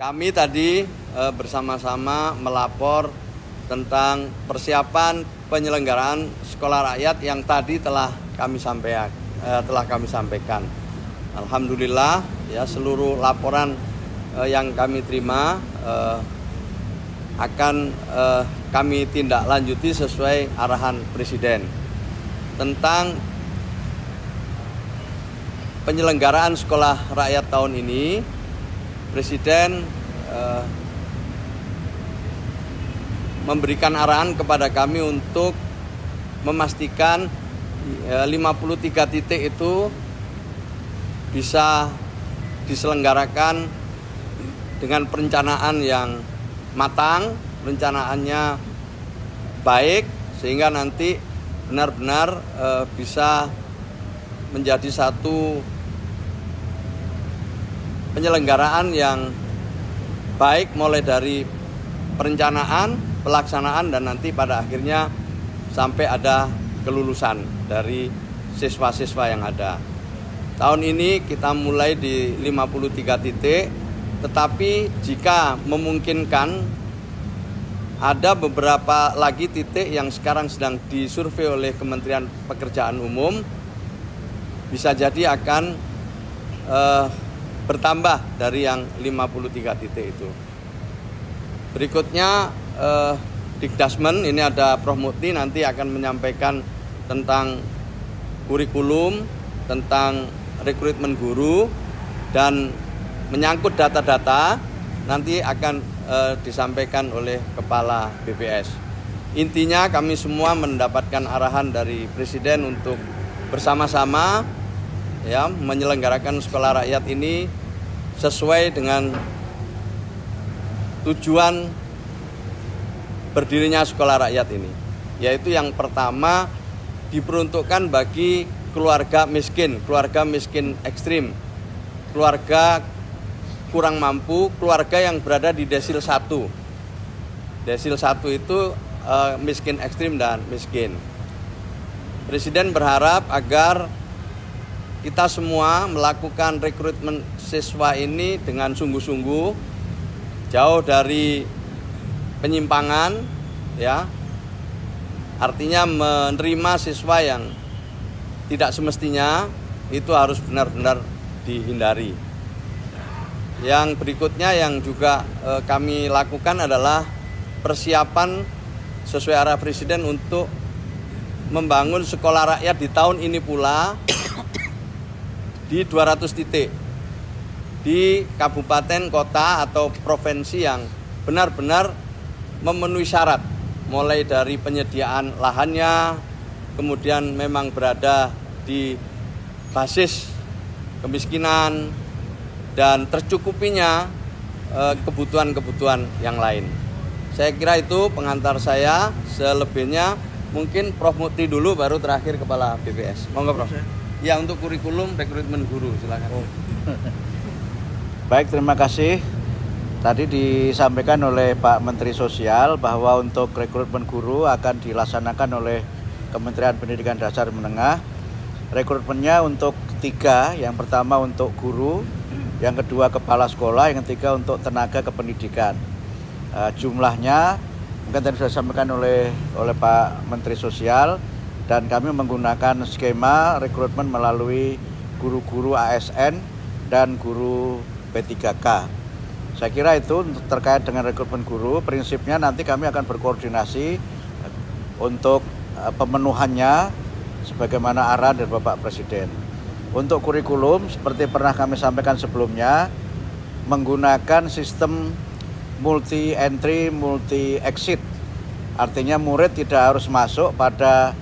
Kami tadi bersama-sama melapor tentang persiapan penyelenggaraan sekolah rakyat yang tadi telah kami sampaikan. Alhamdulillah ya, seluruh laporan yang kami terima akan kami tindak lanjuti sesuai arahan Presiden tentang penyelenggaraan sekolah rakyat tahun ini. Presiden memberikan arahan kepada kami untuk memastikan 53 titik itu bisa diselenggarakan dengan perencanaan yang matang, perencanaannya baik, sehingga nanti benar-benar bisa menjadi satu penyelenggaraan yang baik, mulai dari perencanaan, pelaksanaan, dan nanti pada akhirnya sampai ada kelulusan dari siswa-siswa yang ada. Tahun ini kita mulai di 53 titik, tetapi jika memungkinkan ada beberapa lagi titik yang sekarang sedang disurvei oleh Kementerian Pekerjaan Umum, bisa jadi akan bertambah dari yang 53 titik itu. Berikutnya Dikdasmen, ini ada Prof. Mukti nanti akan menyampaikan tentang kurikulum, tentang rekrutmen guru, dan menyangkut data-data nanti akan disampaikan oleh Kepala BPS. Intinya kami semua mendapatkan arahan dari Presiden untuk bersama-sama ya menyelenggarakan sekolah rakyat ini sesuai dengan tujuan berdirinya sekolah rakyat ini, yaitu yang pertama diperuntukkan bagi keluarga miskin ekstrim, keluarga kurang mampu, keluarga yang berada di desil 1. Desil 1 itu miskin ekstrim dan miskin. Presiden berharap agar kita semua melakukan rekrutmen siswa ini dengan sungguh-sungguh, jauh dari penyimpangan ya. Artinya menerima siswa yang tidak semestinya, itu harus benar-benar dihindari. Yang berikutnya yang juga kami lakukan adalah persiapan sesuai arah Presiden untuk membangun sekolah rakyat di tahun ini pula di 200 titik di kabupaten, kota, atau provinsi yang benar-benar memenuhi syarat, mulai dari penyediaan lahannya, kemudian memang berada di basis kemiskinan, dan tercukupinya kebutuhan-kebutuhan yang lain. Saya kira itu pengantar saya. Selebihnya mungkin Prof. Mukti dulu, baru terakhir Kepala BPS. Monggo Prof. Ya, untuk kurikulum rekrutmen guru silakan. Baik, terima kasih. Tadi disampaikan oleh Pak Menteri Sosial bahwa untuk rekrutmen guru akan dilaksanakan oleh Kementerian Pendidikan Dasar Menengah. Rekrutmennya untuk 3, yang pertama untuk guru, yang kedua kepala sekolah, yang ketiga untuk tenaga kependidikan. Jumlahnya mungkin tadi sudah disampaikan oleh Pak Menteri Sosial, dan kami menggunakan skema rekrutmen melalui guru-guru ASN dan guru P3K. Saya kira itu terkait dengan rekrutmen guru. Prinsipnya nanti kami akan berkoordinasi untuk pemenuhannya sebagaimana arahan dari Bapak Presiden. Untuk kurikulum, seperti pernah kami sampaikan sebelumnya, menggunakan sistem multi entry, multi exit. Artinya murid tidak harus masuk pada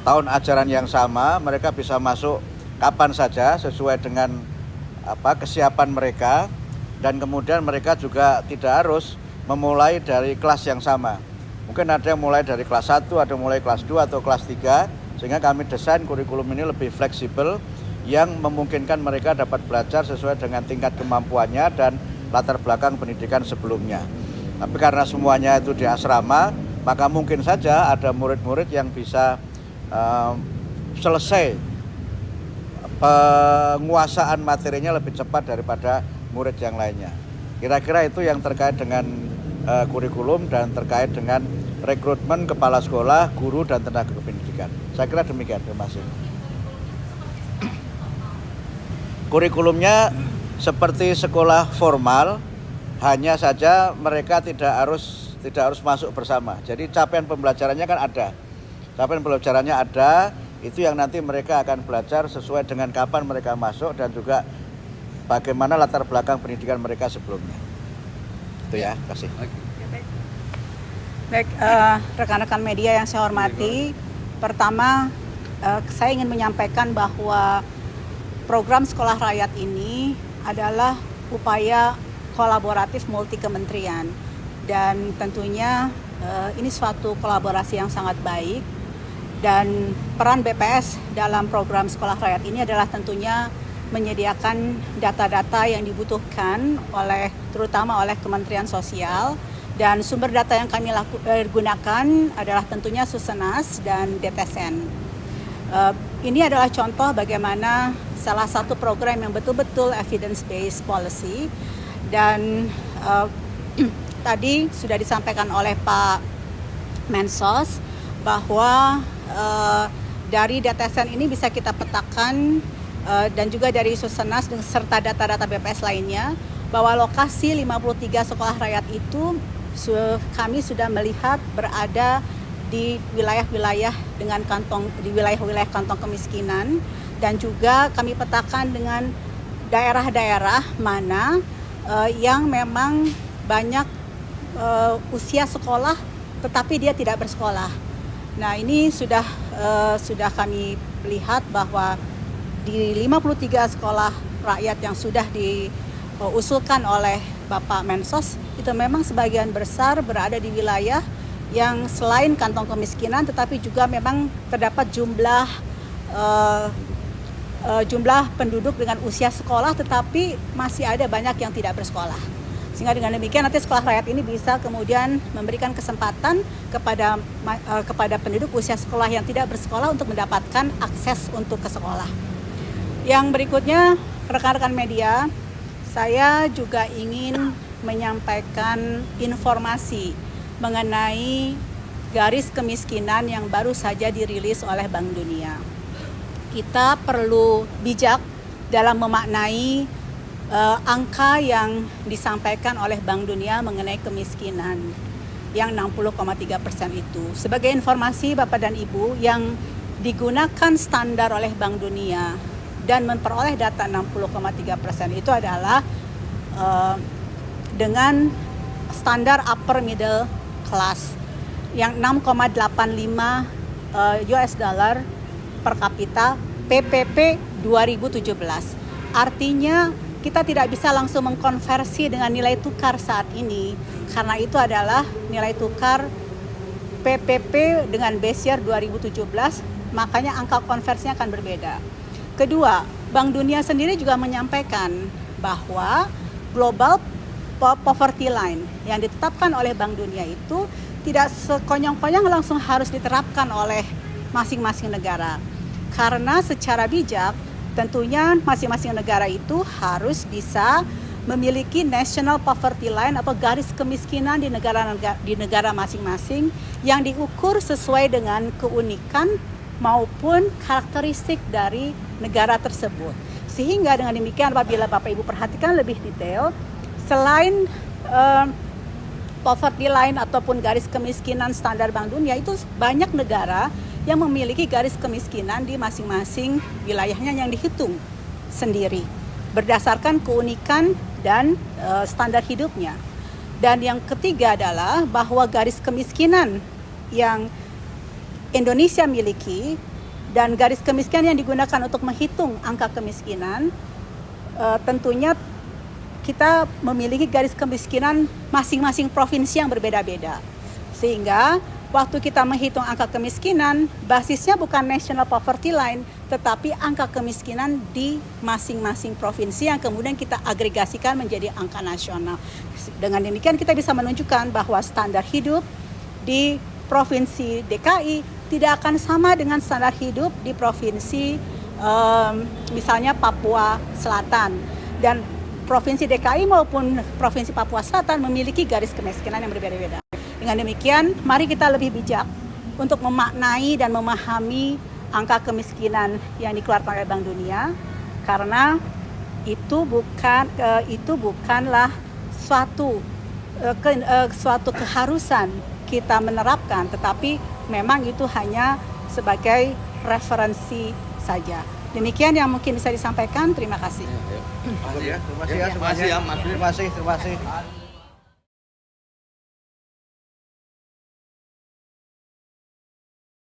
tahun ajaran yang sama, mereka bisa masuk kapan saja sesuai dengan kesiapan mereka, dan kemudian mereka juga tidak harus memulai dari kelas yang sama. Mungkin ada yang mulai dari kelas 1, ada yang mulai kelas 2 atau kelas 3, sehingga kami desain kurikulum ini lebih fleksibel yang memungkinkan mereka dapat belajar sesuai dengan tingkat kemampuannya dan latar belakang pendidikan sebelumnya. Tapi karena semuanya itu di asrama, maka mungkin saja ada murid-murid yang bisa selesai penguasaan materinya lebih cepat daripada murid yang lainnya. Kira-kira itu yang terkait dengan kurikulum dan terkait dengan rekrutmen kepala sekolah, guru, dan tenaga kependidikan. Saya kira demikian, terima kasih. Kurikulumnya seperti sekolah formal, hanya saja mereka tidak harus masuk bersama. Jadi capaian pembelajarannya kan ada. Capaian pembelajarannya ada, itu yang nanti mereka akan belajar sesuai dengan kapan mereka masuk dan juga bagaimana latar belakang pendidikan mereka sebelumnya. Itu ya, kasih. Baik, rekan-rekan media yang saya hormati, pertama saya ingin menyampaikan bahwa program Sekolah Rakyat ini adalah upaya kolaboratif multi kementerian dan tentunya ini suatu kolaborasi yang sangat baik, dan peran BPS dalam program Sekolah Rakyat ini adalah tentunya menyediakan data-data yang dibutuhkan terutama oleh Kementerian Sosial, dan sumber data yang kami gunakan adalah tentunya Susenas dan DTSN. Ini adalah contoh bagaimana salah satu program yang betul-betul evidence-based policy, dan tadi sudah disampaikan oleh Pak Mensos bahwa dari DTSN ini bisa kita petakan dan juga dari Susenas serta data-data BPS lainnya bahwa lokasi 53 sekolah rakyat itu kami sudah melihat berada di wilayah-wilayah dengan di wilayah-wilayah kantong kemiskinan, dan juga kami petakan dengan daerah-daerah mana yang memang banyak usia sekolah tetapi dia tidak bersekolah. Nah, ini sudah kami lihat bahwa di 53 sekolah rakyat yang sudah diusulkan oleh Bapak Mensos itu memang sebagian besar berada di wilayah yang selain kantong kemiskinan tetapi juga memang terdapat jumlah penduduk dengan usia sekolah tetapi masih ada banyak yang tidak bersekolah. Sehingga dengan demikian nanti sekolah rakyat ini bisa kemudian memberikan kesempatan kepada penduduk usia sekolah yang tidak bersekolah untuk mendapatkan akses untuk ke sekolah. Yang berikutnya, rekan-rekan media, saya juga ingin menyampaikan informasi mengenai garis kemiskinan yang baru saja dirilis oleh Bank Dunia. Kita perlu bijak dalam memaknai angka yang disampaikan oleh Bank Dunia mengenai kemiskinan yang 60,3% itu. Sebagai informasi Bapak dan Ibu, yang digunakan standar oleh Bank Dunia dan memperoleh data 60,3% itu adalah dengan standar upper middle class yang 6,85 US dollar per kapita PPP 2017. Artinya kita tidak bisa langsung mengkonversi dengan nilai tukar saat ini karena itu adalah nilai tukar PPP dengan base year 2017, makanya angka konversinya akan berbeda. Kedua, Bank Dunia sendiri juga menyampaikan bahwa global poverty line yang ditetapkan oleh Bank Dunia itu tidak sekonyong-konyong langsung harus diterapkan oleh masing-masing negara. Karena secara bijak, tentunya masing-masing negara itu harus bisa memiliki national poverty line atau garis kemiskinan di negara masing-masing yang diukur sesuai dengan keunikan maupun karakteristik dari negara tersebut. Sehingga dengan demikian apabila Bapak Ibu perhatikan lebih detail, selain poverty line ataupun garis kemiskinan standar Bank Dunia, itu banyak negara yang memiliki garis kemiskinan di masing-masing wilayahnya yang dihitung sendiri berdasarkan keunikan dan standar hidupnya. Dan yang ketiga adalah bahwa garis kemiskinan yang Indonesia miliki dan garis kemiskinan yang digunakan untuk menghitung angka kemiskinan, tentunya kita memiliki garis kemiskinan masing-masing provinsi yang berbeda-beda. Sehingga waktu kita menghitung angka kemiskinan, basisnya bukan national poverty line, tetapi angka kemiskinan di masing-masing provinsi yang kemudian kita agregasikan menjadi angka nasional. Dengan demikian kita bisa menunjukkan bahwa standar hidup di Provinsi DKI tidak akan sama dengan standar hidup di provinsi misalnya Papua Selatan. Dan Provinsi DKI maupun Provinsi Papua Selatan memiliki garis kemiskinan yang berbeda-beda. Dengan demikian, mari kita lebih bijak untuk memaknai dan memahami angka kemiskinan yang dikeluarkan oleh Bank Dunia, karena itu bukanlah suatu keharusan kita menerapkan, tetapi memang itu hanya sebagai referensi saja. Demikian yang mungkin bisa disampaikan. Terima kasih. Terima kasih ya. Terima kasih ya, Mas. Terima kasih.